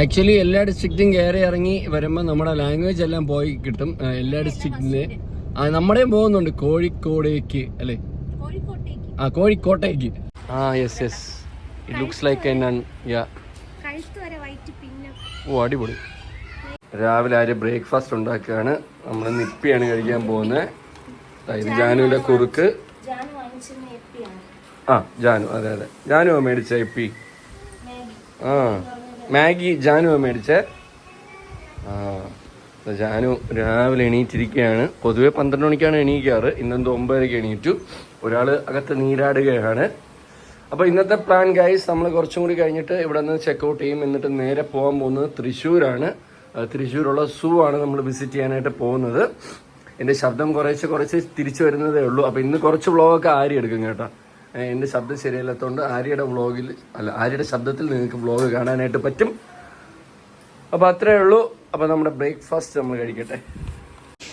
Actually എല്ലാ ഡിസ്ട്രിക്റ്റും കയറി ഇറങ്ങി വരുമ്പോൾ നമ്മുടെ ലാംഗ്വേജ് എല്ലാം പോയി കിട്ടും. എല്ലാ ഡിസ്ട്രിക്റ്റില് നമ്മുടെയും പോകുന്നുണ്ട് കോഴിക്കോടേക്ക് അല്ലേ? കോഴിക്കോട്ടേക്ക്. Yes yes, it looks like oh അടിപൊളി. രാവിലെ ആര് ബ്രേക്ക്ഫാസ്റ്റ് ഉണ്ടാക്കുകയാണ്. നമ്മൾ നിപ്പിയാണ് കഴിക്കാൻ പോകുന്നത്. ഇത് ജാനുവിന്റെ കുറുക്ക്. ജാനു, അതെ അതെ, ജാനുവ മേടിച്ച എപ്പി. മാഗി ജാനുവ മേടിച്ചേ. ജാനു രാവിലെ എണീറ്റിരിക്കുകയാണ്. പൊതുവെ 12 മണിക്കാണ് എണീക്കാറ്. ഇന്നെന്തോ 9:30 എണീറ്റു. ഒരാൾ അകത്ത് നീരാടുകയാണ്. അപ്പോൾ ഇന്നത്തെ പ്ലാൻ ഗൈസ്, നമ്മൾ കുറച്ചും കൂടി കഴിഞ്ഞിട്ട് ഇവിടെ നിന്ന് ചെക്കൗട്ട് ചെയ്യും. എന്നിട്ട് നേരെ പോകാൻ പോകുന്നത് തൃശ്ശൂരാണ്. തൃശ്ശൂരുള്ള സൂ ആണ് നമ്മൾ വിസിറ്റ് ചെയ്യാനായിട്ട് പോകുന്നത്. എൻ്റെ ശബ്ദം കുറച്ച് തിരിച്ചു വരുന്നതേ ഉള്ളൂ. അപ്പോൾ ഇന്ന് കുറച്ച് വ്ളോഗൊക്കെ ആരി എടുക്കും കേട്ടോ. എൻ്റെ ശബ്ദം ശരിയല്ലാത്തതുകൊണ്ട് ആര്യയുടെ ശബ്ദത്തിൽ നിങ്ങൾക്ക് വ്ളോഗ് കാണാനായിട്ട് പറ്റും. അപ്പോൾ അത്രയേ ഉള്ളൂ. അപ്പോൾ നമ്മുടെ ബ്രേക്ക്ഫാസ്റ്റ് നമ്മൾ കഴിക്കട്ടെ.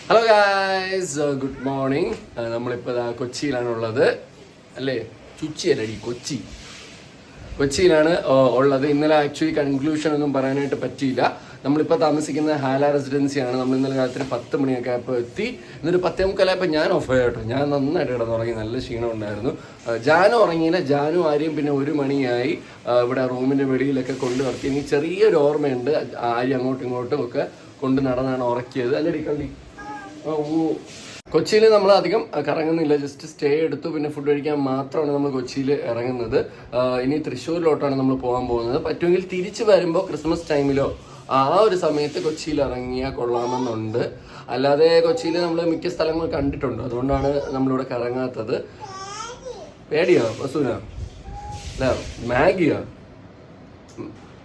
Hello guys, good morning. നമ്മളിപ്പോൾ കൊച്ചിയിലാണുള്ളത് അല്ലേ? ചുച്ചിയല്ലടി, കൊച്ചിയിലാണ് ഉള്ളത്. ഇന്നലെ ആക്ച്വലി കൺക്ലൂഷൻ ഒന്നും പറയാനായിട്ട് പറ്റിയില്ല. നമ്മളിപ്പോൾ താമസിക്കുന്ന ഹാല റെസിഡൻസിയാണ്. നമ്മൾ ഇന്നലെ രാത്രി 10 മണിയൊക്കെ ആയപ്പോൾ എത്തി. എന്നിട്ട് 10:45 ഞാൻ ഓഫ് ആയിട്ടോ. ഞാൻ നന്നായിട്ട് കിടന്നുറങ്ങി, നല്ല ക്ഷീണം ഉണ്ടായിരുന്നു. ജാനു ഉറങ്ങിയില്ല. ജാനു ആരെയും പിന്നെ 1 മണിയായി ഇവിടെ റൂമിൻ്റെ വെളിയിലൊക്കെ കൊണ്ട് നിർത്തി. എനിക്ക് ചെറിയൊരു ഓർമ്മയുണ്ട്, ആര്യ അങ്ങോട്ടും ഇങ്ങോട്ടും ഒക്കെ കൊണ്ട് നടന്നാണ് ഉറക്കിയത് അല്ലേ കളി. കൊച്ചിയിൽ നമ്മൾ അധികം കറങ്ങുന്നില്ല, ജസ്റ്റ് സ്റ്റേ എടുത്തു. പിന്നെ ഫുഡ് കഴിക്കാൻ മാത്രമാണ് നമ്മൾ കൊച്ചിയിൽ ഇറങ്ങുന്നത്. ഇനി തൃശ്ശൂരിലോട്ടാണ് നമ്മൾ പോകാൻ പോകുന്നത്. പറ്റുമെങ്കിൽ തിരിച്ചു വരുമ്പോൾ ക്രിസ്മസ് ടൈമിലോ ആ ഒരു സമയത്ത് കൊച്ചിയിൽ ഇറങ്ങിയാൽ കൊള്ളാമെന്നുണ്ട്. അല്ലാതെ കൊച്ചിയിൽ നമ്മൾ മിക്ക സ്ഥലങ്ങൾ കണ്ടിട്ടുണ്ട്, അതുകൊണ്ടാണ് നമ്മളിവിടെ കറങ്ങാത്തത്. പേടിയോ വസൂന? അല്ല മാഗിയോ?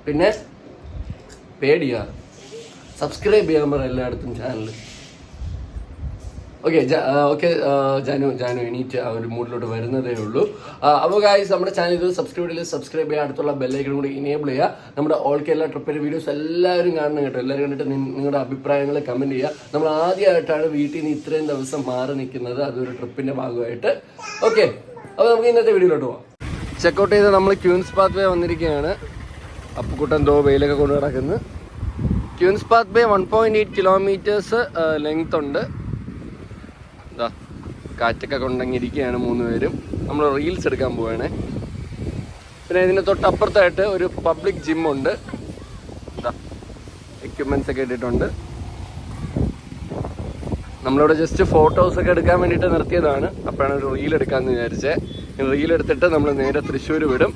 പിന്നെ പേടിയാ? സബ്സ്ക്രൈബ് ചെയ്യാൻ പറ എല്ലായിടത്തും ചാനൽ. ഓക്കെ ജാനു എണീറ്റ് ആ ഒരു മൂഡിലോട്ട് വരുന്നതേ ഉള്ളൂ. അപ്പോൾ ഗായ്സ്, നമ്മുടെ ചാനൽ ഇത് സബ്സ്ക്രൈബ് ചെയ്യുക, അടുത്തുള്ള ബെല്ലൈക്കൺ കൂടി ഇനേബിൾ ചെയ്യുക. നമ്മുടെ ഓൾ കേരള ട്രിപ്പിൻ്റെ വീഡിയോസ് എല്ലാവരും കാണണം കേട്ടോ. എല്ലാവരും കണ്ടിട്ട് നിങ്ങളുടെ അഭിപ്രായങ്ങൾ കമൻറ്റ് ചെയ്യുക. നമ്മൾ ആദ്യമായിട്ടാണ് വീട്ടിൽ നിന്ന് ഇത്രയും ദിവസം മാറി നിൽക്കുന്നത്, അതൊരു ട്രിപ്പിൻ്റെ ഭാഗമായിട്ട്. ഓക്കെ, അപ്പോൾ നമുക്ക് ഇന്നത്തെ വീഡിയോയിലോട്ട് പോകാം. ചെക്കൗട്ട് ചെയ്ത് നമ്മൾ ക്യൂൻസ് പാത്ത് വേ വന്നിരിക്കുകയാണ്. അപ്പുക്കുട്ടൻ ദോ വെയിലൊക്കെ കൊണ്ട് നടക്കുന്നു. ക്യൂൻസ് പാത്ത് വേ 1.8 കിലോമീറ്റേഴ്സ് ലെങ്ത് ഉണ്ട്. കാറ്റൊക്കെ കൊണ്ടങ്ങിരിക്കുകയാണ് 3 പേരും. നമ്മൾ റീൽസ് എടുക്കാൻ പോവുകയാണേ. പിന്നെ ഇതിന് തൊട്ടപ്പുറത്തായിട്ട് ഒരു പബ്ലിക് ജിമ്മുണ്ട്. എക്യുപ്മെൻറ്റ്സ് ഒക്കെ ഇട്ടിട്ടുണ്ട്. നമ്മളിവിടെ ജസ്റ്റ് ഫോട്ടോസൊക്കെ എടുക്കാൻ വേണ്ടിയിട്ട് നിർത്തിയതാണ്. അപ്പോഴാണ് ഒരു റീൽ എടുക്കാമെന്ന് വിചാരിച്ചത്. റീൽ എടുത്തിട്ട് നമ്മൾ നേരെ തൃശ്ശൂർ വിടും.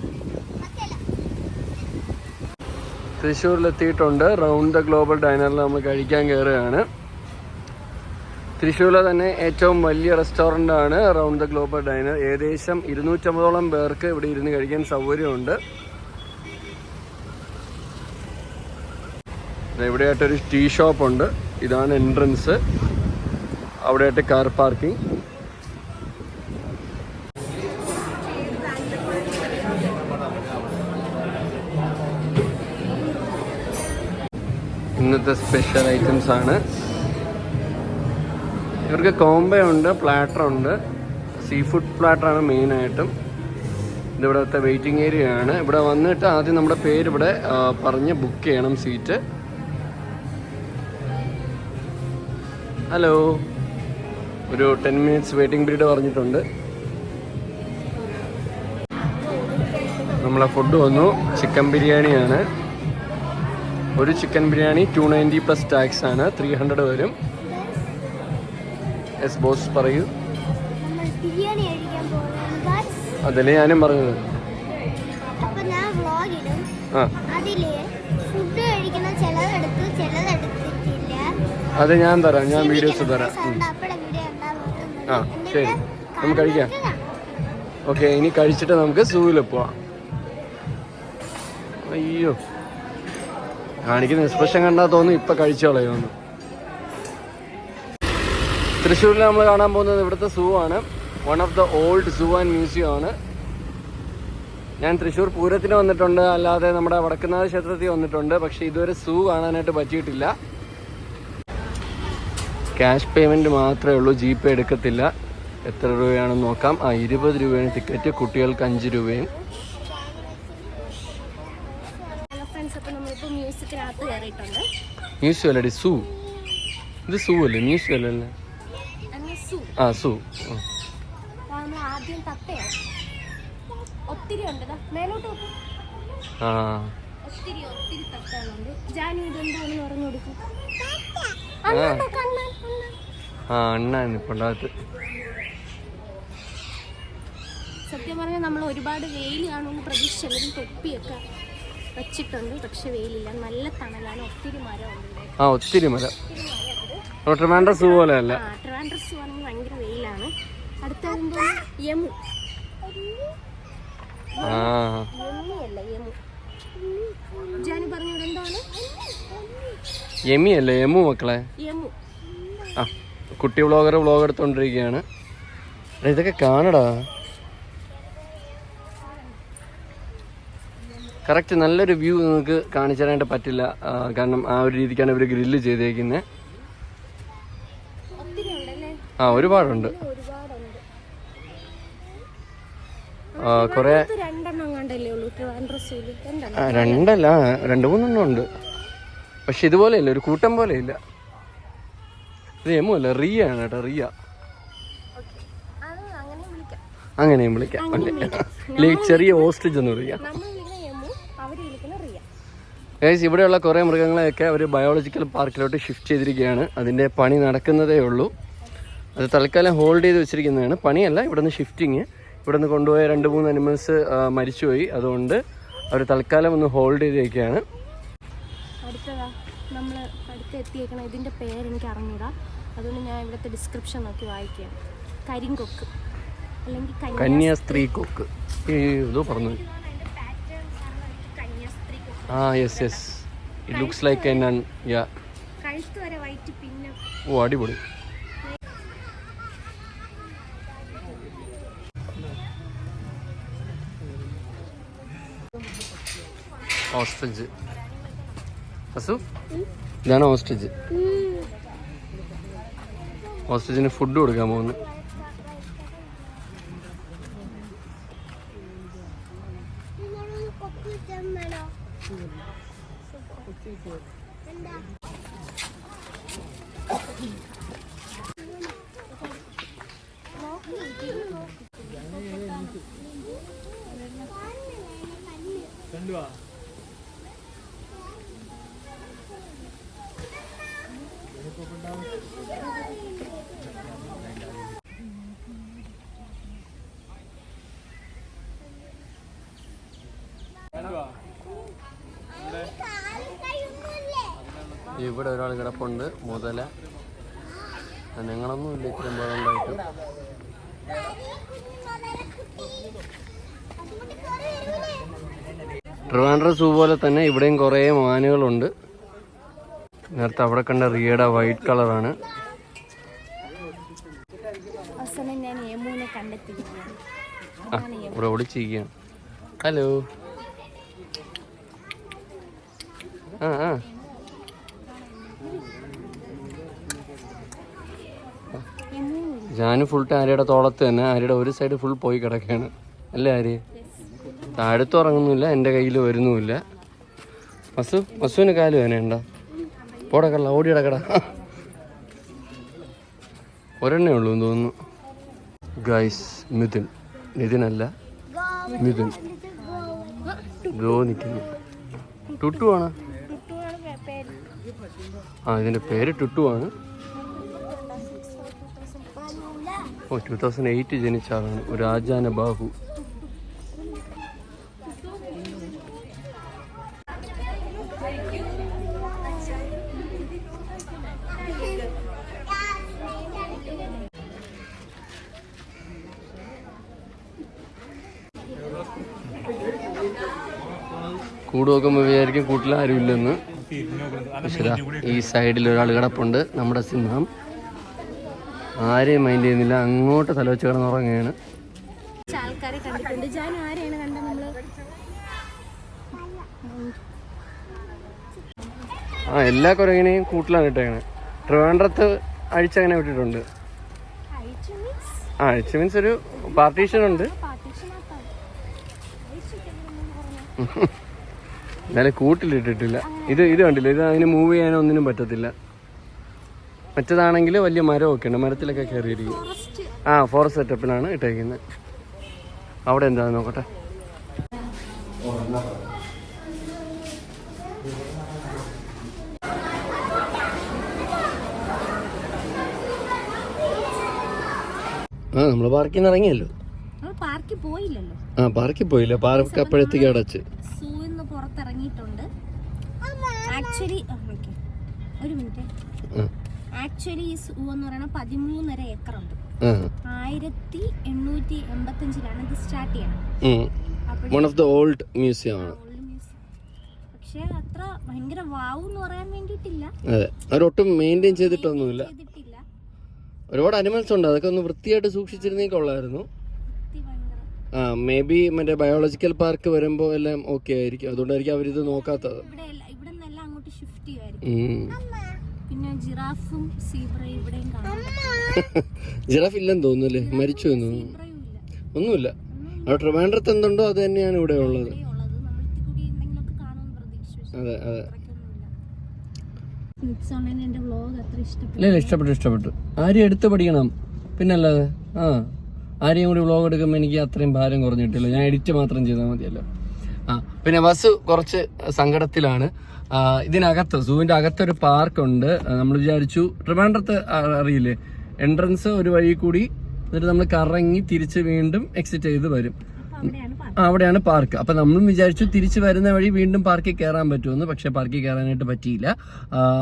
തൃശ്ശൂരിലെത്തിയിട്ടുണ്ട്. റൗണ്ട് ദ ഗ്ലോബൽ ഡൈനറിൽ നമ്മൾ കഴിക്കാൻ കയറുകയാണ്. തൃശ്ശൂരിലെ തന്നെ ഏറ്റവും വലിയ റെസ്റ്റോറൻ്റാണ് റൗണ്ട് ദ ഗ്ലോബൽ ഡൈനർ. ഏകദേശം 250ഓളം പേർക്ക് ഇവിടെ ഇരുന്ന് കഴിക്കാൻ സൗകര്യമുണ്ട്. ഇവിടെയായിട്ടൊരു ടീ ഷോപ്പുണ്ട്. ഇതാണ് എൻട്രൻസ്. അവിടെയായിട്ട് കാർ പാർക്കിംഗ്. ഇന്നത്തെ സ്പെഷ്യൽ ഐറ്റംസ് ആണ്. ഇവർക്ക് കോംബോ ഉണ്ട്, പ്ലാറ്റർ ഉണ്ട്. സീ ഫുഡ് പ്ലാറ്ററാണ് മെയിനായിട്ടും. ഇതിവിടുത്തെ വെയിറ്റിംഗ് ഏരിയ ആണ്. ഇവിടെ വന്നിട്ട് ആദ്യം നമ്മുടെ പേര് ഇവിടെ പറഞ്ഞ് ബുക്ക് ചെയ്യണം സീറ്റ്. ഹലോ, ഒരു 10 മിനിറ്റ്സ് വെയിറ്റിംഗ് പീരീഡ് പറഞ്ഞിട്ടുണ്ട്. നമ്മളെ ഫുഡ് വന്നു. ചിക്കൻ ബിരിയാണിയാണ്. ഒരു ചിക്കൻ ബിരിയാണി 290 പ്ലസ് ടാക്സ് ആണ്. 300 വരും. യെസ് ബോസ് പറയൂ. അതല്ലേ ഞാനും പറഞ്ഞത്. അത് ഞാൻ തരാം, ഞാൻ വീഡിയോസ് തരാം. ശരി, നമുക്ക് കഴിക്കാം. ഓക്കെ, ഇനി കഴിച്ചിട്ട് നമുക്ക് സൂവിൽ പോവാം. അയ്യോ, കാണിക്കുന്ന എക്സ്പ്രഷൻ കണ്ടാൽ തോന്നും ഇപ്പം കഴിച്ചു കളയുമെന്ന്. തൃശ്ശൂരിൽ നമ്മൾ കാണാൻ പോകുന്നത് ഇവിടുത്തെ സൂ ആണ്. One of the old zoo and museum ആണ്. ഞാൻ തൃശ്ശൂർ പൂരത്തിന് വന്നിട്ടുണ്ട്, അല്ലാതെ നമ്മുടെ വടക്കുന്നാഥ ക്ഷേത്രത്തിൽ വന്നിട്ടുണ്ട്. പക്ഷേ ഇതുവരെ സൂ കാണാനായിട്ട് പറ്റിയിട്ടില്ല. ക്യാഷ് പേയ്മെൻറ്റ് മാത്രമേ ഉള്ളൂ, GPay എടുക്കത്തില്ല. എത്ര രൂപയാണെന്ന് നോക്കാം. 20 രൂപയാണ് ടിക്കറ്റ്, കുട്ടികൾക്ക് 5 രൂപയും. മ്യൂസിയത്തിനകത്ത് കയറിയിട്ടുണ്ട്. മ്യൂസിയം അല്ലടി, സൂ. ഇത് സൂ അല്ലേ, മ്യൂസിയം അല്ലല്ലേ? ആ സൂ. നമ്മൾ ആദ്യം തത്തയാണ്. ഒത്തിരി ഉണ്ട്, മേലോട്ട് ആ ഒത്തിരി തത്തകളുണ്ട്. ജാനു ഇതെന്താണെന്ന് പറഞ്ഞു കൊടുക്കും. ആ അണ്ണാണ് ഇപ്പൊ ഉണ്ടാകത്ത്. സത്യം പറഞ്ഞാൽ നമ്മൾ ഒരുപാട് വെയിൽ കാണുമെന്ന് പ്രതീക്ഷിച്ചെങ്കിലും തൊപ്പിയൊക്കെ വെച്ചിട്ടുണ്ട്. പക്ഷെ വെയിലില്ല, നല്ല തണലാണ്, ഒത്തിരി മരമുണ്ട്. ആ ഒത്തിരി മരം. ട്രിവാൻഡ്രം സൂ പോലെ അല്ല. ട്രിവാൻഡ്രം സൂ ആണെങ്കിൽ ഭയങ്കര വെയിലാണ്. അടുത്ത യമു. യമു. ജാനു പറഞ്ഞോട് എന്താണ്? യമി അല്ലേ, യമു മക്കളെ. യമു. ആ കുട്ടി വ്ളോഗർ വ്ളോഗ് എടുത്തോണ്ടിരിക്കുകയാണ്. ഇതൊക്കെ കാണടാ. കറക്റ്റ് നല്ലൊരു വ്യൂ നിങ്ങൾക്ക് കാണിച്ചു തരാനായിട്ട് പറ്റില്ല, കാരണം ആ ഒരു രീതിക്കാണ് ഇവർ ഗ്രില്ല് ചെയ്തേക്കുന്നത്. ആ ഒരുപാടുണ്ട്. കുറെ രണ്ടല്ല 2-3 ഉണ്ട്. പക്ഷെ ഇതുപോലെയല്ല, ഒരു കൂട്ടം പോലെ ഇല്ല. ഇത് യമു അല്ല, റിയ ആണ് കേട്ടോ, റിയ. അങ്ങനെയും വിളിക്കാം അല്ലേ, ചെറിയ ഓസ്ട്രിച്ച് എന്ന് വിളിക്കാം. ഇവിടെയുള്ള കുറേ മൃഗങ്ങളെയൊക്കെ അവർ ബയോളജിക്കൽ പാർക്കിലോട്ട് ഷിഫ്റ്റ് ചെയ്തിരിക്കുകയാണ്. അതിൻ്റെ പണി നടക്കുന്നതേ ഉള്ളൂ. അത് തൽക്കാലം ഹോൾഡ് ചെയ്ത് വെച്ചിരിക്കുന്നതാണ്. പണിയല്ല, ഇവിടെ നിന്ന് ഷിഫ്റ്റിങ്. ഇവിടെ നിന്ന് കൊണ്ടുപോയ 2-3 അനിമൽസ് മരിച്ചുപോയി. അതുകൊണ്ട് അവർ തൽക്കാലം ഒന്ന് ഹോൾഡ് ചെയ്തിരിക്കുകയാണ്. അടുത്തതാ നമ്മൾ അടുത്തെത്തിയേക്കണം. ഇതിൻ്റെ പേരെനിക്ക് അറിഞ്ഞൂടാ, അതുകൊണ്ട് ഞാൻ ഇവിടുത്തെ ഡിസ്ക്രിപ്ഷൻ നോക്കി വായിക്കുകയാണ്. കരിങ്കൊക്ക് അല്ലെങ്കിൽ കന്യാസ്ത്രീ കൊക്ക്. ഇതോ പറഞ്ഞു. Yes yes, it looks like a nun. Ya, കഴുത്ത് വരെ വൈറ്റ്. പിന്നെ ഓ അടിപൊളി. ഓസ്ട്രിച്ച്. അസു ഇതാണ് ഓസ്ട്രിച്ച്. ഓസ്ട്രിച്ചിന് ഫുഡ് കൊടുക്കാൻ പോകുന്നു. ഇവിടെ ഒരാൾ കിടപ്പുണ്ട്, മുതല. ഞങ്ങളൊന്നുമില്ല ഇത്രയും ഭാഗങ്ങളായിട്ട്. ട്രിവാൻഡ്രം സൂ പോലെ തന്നെ ഇവിടെയും കുറേ മാനുകളുണ്ട്. നേരത്തെ അവിടെ കണ്ട റിയയുടെ വൈറ്റ് കളറാണ്. ഇവിടെ ഓടിച്ചിരിക്കുകയാണ്. ഹലോ. ആ ജാനു ഫുൾ ആര്യയുടെ തോളത്ത് തന്നെ. ആര്യയുടെ ഒരു സൈഡ് ഫുൾ പോയി കിടക്കുകയാണ് അല്ലേ ആര്യ? താഴത്തും ഇറങ്ങുന്നില്ല, എൻ്റെ കയ്യിൽ വരുന്നുമില്ല. മസുവിന് കാല് വേനയുണ്ടോ? പോടക്കട, ഓടിയടക്കട. ഒരെണ്ണേ ഉള്ളൂ എന്ന് തോന്നുന്നു. ഗൈസ്, നിതിനല്ല മിഥുൻ ഗോ നിൽക്കുന്നു. ടുട്ടു ആണ്. ഇതിൻ്റെ പേര് ടുട്ടു ആണ്. 2008 ജനിച്ച ആളാണ്. ഒരു രാജാന ബാഹു. കൂട് നോക്കുമ്പോൾ വിചാരിക്കും കൂട്ടിലാരും ഇല്ലെന്ന്. പക്ഷേ ഈ സൈഡിൽ ഒരാൾ കിടപ്പുണ്ട്, നമ്മുടെ സിംഹം. ആരെയും മൈൻഡ് ചെയ്യുന്നില്ല, അങ്ങോട്ട് തലവെച്ച് കിടന്നുറങ്ങുകയാണ്. ആൾക്കാരെ കണ്ടിട്ടുണ്ട്. ജാനു ആരെയാണ് കണ്ടത്? എല്ലാ കുരങ്ങിനെയും കൂട്ടിലാണ് ഇട്ടേക്കണേ. ട്രിവാൻഡ്രത്ത് അഴിച്ചങ്ങനെ വിട്ടിട്ടുണ്ട്. അഴിച്ച് മീൻസ് ഒരു പാർട്ടീഷൻ ഉണ്ട്. എന്നാലും കൂട്ടിലിട്ടിട്ടില്ല. ഇത് കണ്ടില്ല, ഇത് അതിന് മൂവ് ചെയ്യാനോ ഒന്നിനും പറ്റത്തില്ല. മറ്റേതാണെങ്കിൽ വലിയ മരമൊക്കെ ഉണ്ട്, മരത്തിലൊക്കെ കയറിയിരിക്കും. ഫോറസ്റ്റ് സെറ്റപ്പിലാണ് ഇട്ടേക്കുന്നത്. അവിടെ എന്താണെന്ന് നോക്കട്ടെ. നമ്മള് പാർക്കിൽ നിന്ന് ഇറങ്ങിയല്ലോ. പാർക്കിൽ പോയില്ലല്ലോ. പാർക്കിൽ പോയില്ല, പാർക്ക് അപ്പോഴത്തേക്ക് അടച്ച്. സൂന്ന് പുറത്തിറങ്ങിയിട്ടുണ്ട്. ആക്ച്വലി ഒരു മിനിറ്റ്. ആക്ച്വലി ഈ സൂ എന്ന് പറയുന്നത് 13.5 ഏക്കറുണ്ട്. 1885 ഇത് സ്റ്റാർട്ട് ചെയ്യണം. One of the old museum ആണ്. പക്ഷെ അത്ര ഭയങ്കര വാവ് എന്ന് പറയാൻ വേണ്ടിയിട്ടില്ല. അതെ, അവരൊട്ടും മെയിൻറ്റെയിൻ ചെയ്തിട്ടൊന്നുമില്ല. ഒരുപാട് അനിമൽസ് ഉണ്ട്, അതൊക്കെ ഒന്ന് വൃത്തിയായിട്ട് സൂക്ഷിച്ചിരുന്നേ കൊള്ളായിരുന്നു. മേ ബി മറ്റേ ബയോളജിക്കൽ പാർക്ക് വരുമ്പോ എല്ലാം ഓക്കെ ആയിരിക്കും, അതുകൊണ്ടായിരിക്കും അവരിത് നോക്കാത്തത്. പിന്നെ ജിറാഫും സീബ്രയും ഇവിടെയും കാണാം. ജിറാഫ് ഇല്ലെന്ന് തോന്നുന്നല്ലേ, മരിച്ചു എന്ന് തോന്നുന്നു. ഒന്നുമില്ല, അവിടെ ട്രിവാൻഡ്രത്ത് എന്തുണ്ടോ അത് തന്നെയാണ് ഇവിടെ ഉള്ളത്. അതെ അതെ, ഇഷ്ടപ്പെട്ടു. ആരെയും എടുത്ത് പഠിക്കണം പിന്നല്ലാതെ. ആരെയും കൂടി വ്ളോഗ് എടുക്കുമ്പോൾ എനിക്ക് അത്രയും ഭാരം കുറഞ്ഞിട്ടില്ല, ഞാൻ എഡിറ്റ് മാത്രം ചെയ്താൽ മതിയല്ലോ. പിന്നെ ബസ് കുറച്ച് സങ്കടത്തിലാണ്. ഇതിനകത്ത് സൂവിന്റെ അകത്തൊരു പാർക്കുണ്ട്. നമ്മൾ വിചാരിച്ചു ട്രിവാൻഡ്രത്ത് അറിയില്ലേ, എൻട്രൻസ് ഒരു വഴി കൂടി, എന്നിട്ട് നമ്മൾ കറങ്ങി തിരിച്ച് വീണ്ടും എക്സിറ്റ് ചെയ്ത് വരും. അവിടെയാണ് പാർക്ക്. അപ്പൊ നമ്മളും വിചാരിച്ചു തിരിച്ചു വരുന്ന വഴി വീണ്ടും പാർക്കിൽ കയറാൻ പറ്റുമെന്ന്. പക്ഷെ പാർക്കിൽ കയറാനായിട്ട് പറ്റിയില്ല.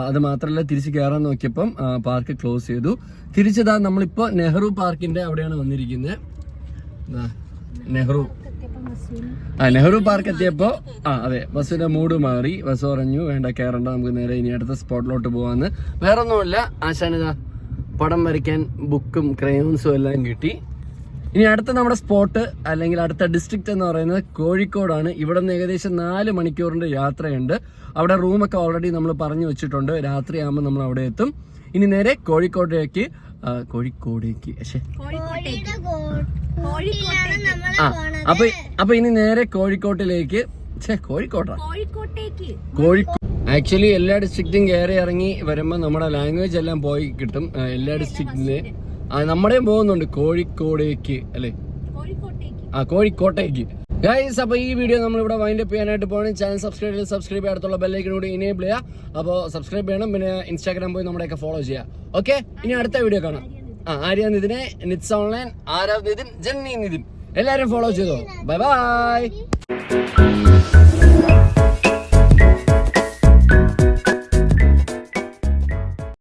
അത് മാത്രമല്ല, തിരിച്ച് കയറാൻ നോക്കിയപ്പം പാർക്ക് ക്ലോസ് ചെയ്തു. തിരിച്ചതാ നമ്മളിപ്പോ നെഹ്റു പാർക്കിന്റെ അവിടെയാണ് വന്നിരിക്കുന്നത്. നെഹ്റു പാർക്ക് എത്തിയപ്പോ അതെ, ബസ്സിന്റെ മൂഡ് മാറി. ബസ് പറഞ്ഞു വേണ്ട കയറണ്ട, നമുക്ക് നേരെ ഇനി അടുത്ത സ്പോട്ടിലോട്ട് പോവാന്ന്. വേറൊന്നുമില്ല, ആശാനിതാ പടം വരയ്ക്കാൻ ബുക്കും ക്രയോൺസും എല്ലാം കിട്ടി. ഇനി അടുത്ത നമ്മുടെ സ്പോട്ട് അല്ലെങ്കിൽ അടുത്ത ഡിസ്ട്രിക്ട് എന്ന് പറയുന്നത് കോഴിക്കോടാണ്. ഇവിടെ നിന്ന് ഏകദേശം 4 മണിക്കൂറിന്റെ യാത്രയുണ്ട്. അവിടെ റൂമൊക്കെ ഓൾറെഡി നമ്മൾ പറഞ്ഞു വെച്ചിട്ടുണ്ട്. രാത്രിയാകുമ്പോൾ നമ്മൾ അവിടെ എത്തും. ഇനി നേരെ കോഴിക്കോട്ടേക്ക് അപ്പൊ ഇനി നേരെ കോഴിക്കോട്ടിലേക്ക് ആക്ച്വലി എല്ലാ ഡിസ്ട്രിക്റ്റും കയറി ഇറങ്ങി വരുമ്പോൾ നമ്മുടെ ലാംഗ്വേജ് എല്ലാം പോയി കിട്ടും. എല്ലാ ഡിസ്ട്രിക്റ്റിലെ നമ്മുടെയും പോകുന്നുണ്ട് കോഴിക്കോടേക്ക് അല്ലേ, കോഴിക്കോട്ടേക്ക്. ഗൈസ്, അപ്പൊ ഈ വീഡിയോ നമ്മൾ ഇവിടെ വൈൻഡ് അപ്പ് ചെയ്യാനായിട്ട് പോകണം. ചാനൽ സബ്സ്ക്രൈബ് അടുത്തുള്ള ബെല്ലൈക്കൻ കൂടി ഇനേബിൾ ചെയ്യുക. അപ്പോൾ സബ്സ്ക്രൈബ് ചെയ്യണം. പിന്നെ ഇൻസ്റ്റാഗ്രാം പോയി നമ്മുടെയൊക്കെ ഫോളോ ചെയ്യുക. ഓക്കെ, ഇനി അടുത്ത വീഡിയോ കാണാം. ആര്യ നിതിനെ, നിറ്റ്സ് ഓൺലൈൻ, ആരവ് നിതിൻ, ജെന്നി നിതിൻ എല്ലാവരും ഫോളോ ചെയ്തോ. Bye by.